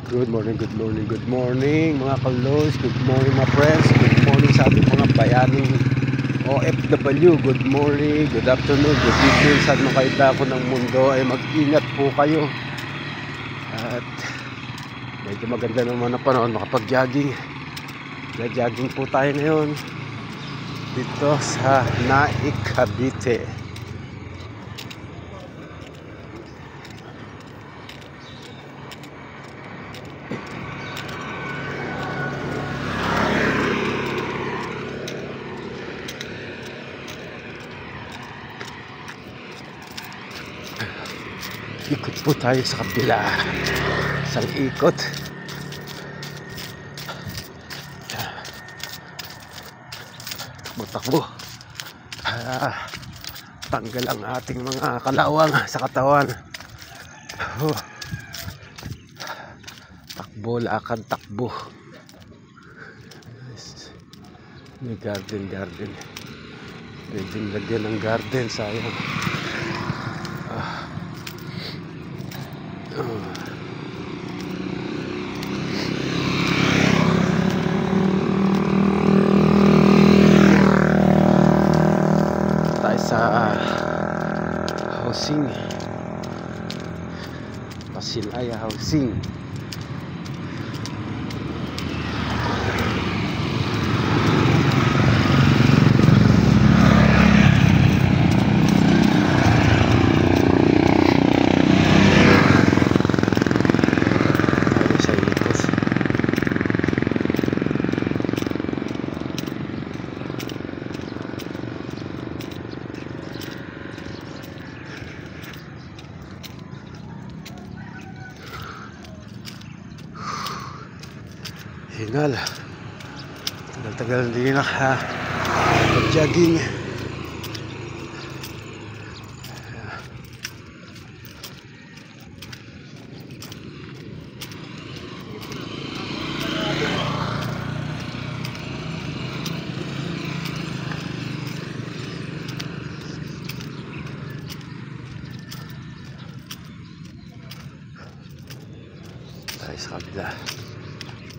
Good morning, good morning, good morning mga kalos. Good morning mga friends. Good morning sa ating mga bayaning OFW. Good morning, good afternoon, good evening. Saan man kayo dako ng mundo ay mag-ingat po kayo. At medyo maganda naman ang panahon makapag-jogging. Jogging po tayo ngayon dito sa Naik, Cavite. Ikot po tayo sa kabila. Isang ikot. Takbo-takbo. Tanggal ang ating mga kalawang sa katawan. Takbo, lakad, takbo. May garden. Pwede lagyan ng garden, sayang. Tayo sa housing, Pasilaya housing. Hingal. Tagal-tagal hindi na pag-jogging. Tayo sa kabila.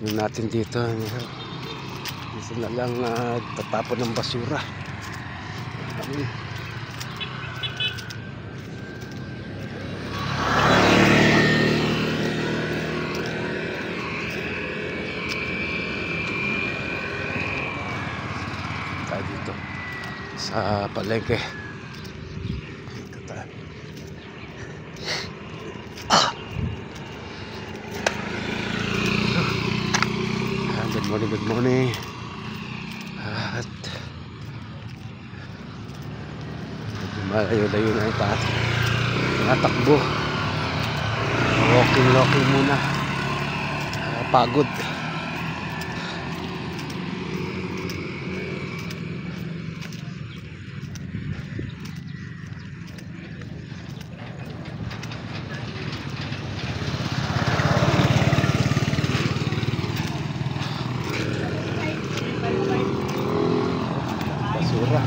Yung natin dito na lang tatapon ng basura. Tayo dito sa palengke. Dito tayo. Good morning. At malayo-layo na ito at natakbo. Walking muna. Pagod. Basura.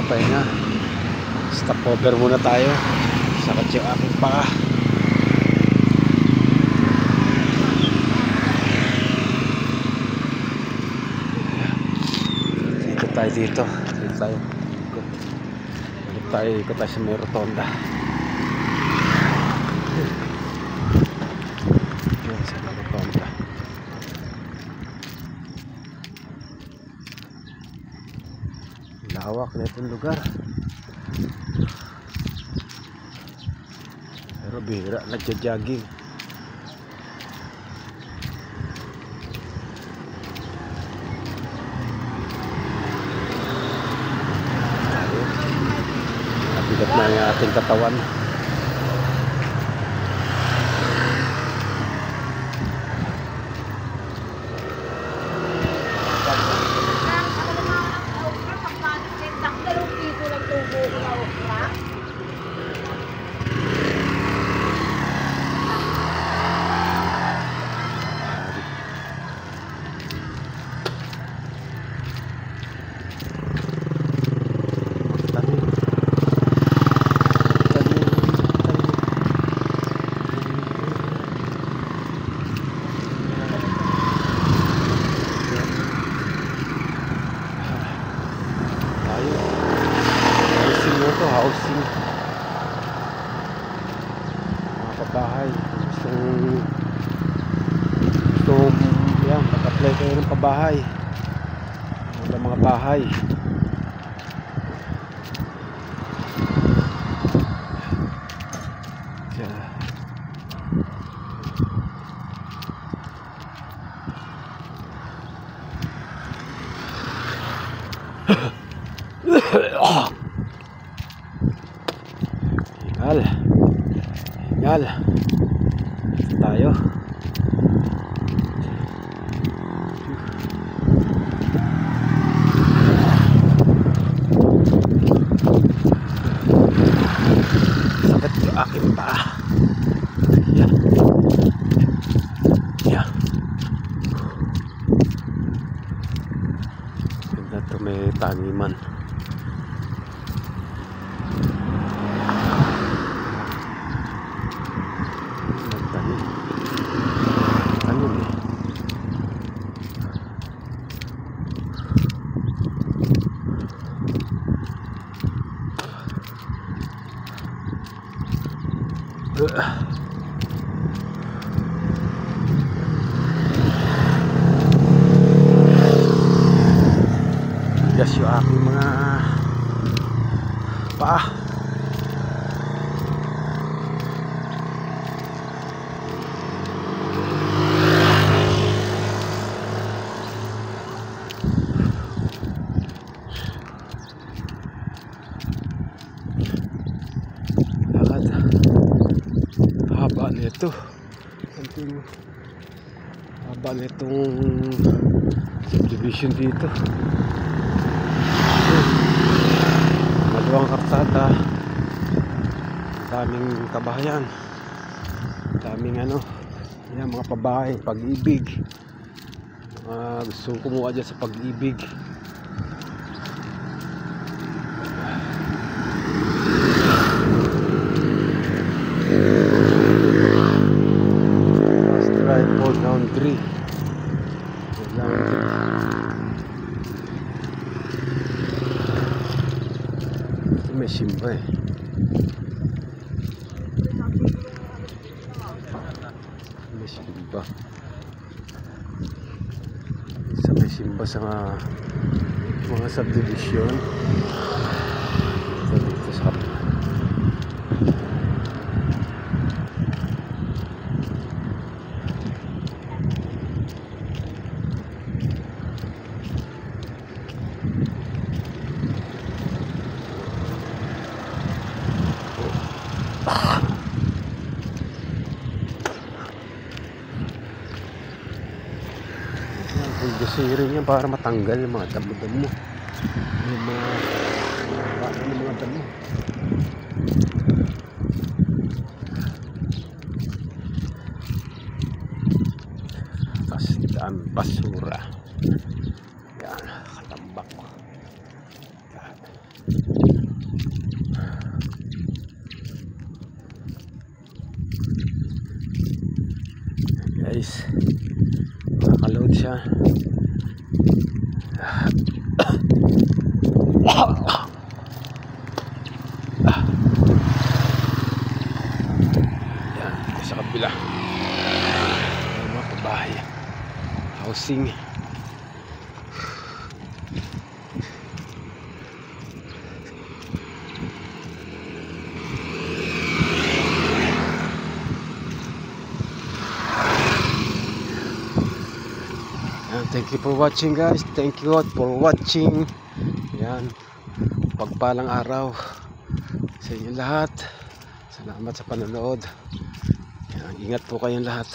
Pahinga. Stop over muna tayo. Sakit yung aking paa. Ikot tayo dito. Ikot tayo sa may rotonda. Sa may rotonda. Lawak na itong lugar. Pero bihira, nagja-jogging. Nabigat na yung ating katawan. Housing mga pabahay, gustong yan, mag-apply kayo ng pabahay, mga bahay. Hingal tayo. Sakit yung aking paa. Yan. Yan. Ganda to, may taniman. Bigas yung aking mga paa. Haba nito. Haba nitong subdivision dito. Maluwang karsada. Daming kabahayan. Daming yan, mga pabahay, Pag-ibig. Gusto kumuha dyan sa Pag-ibig. Laundry. May simba May simba. May simba sa mga subdivision. Dito sa Gasirin yan para matanggal yung mga damo-damo, yung mga damo. Kasi daan basura yan, katambak yan. Guys, makakaload siya. Yan, sa kabila mga pabahay, housing. Yan, thank you for watching guys. Thank you all for watching. Yan, pagpalang araw sa inyo lahat. Salamat sa panonood. Yan, ingat po kayong lahat.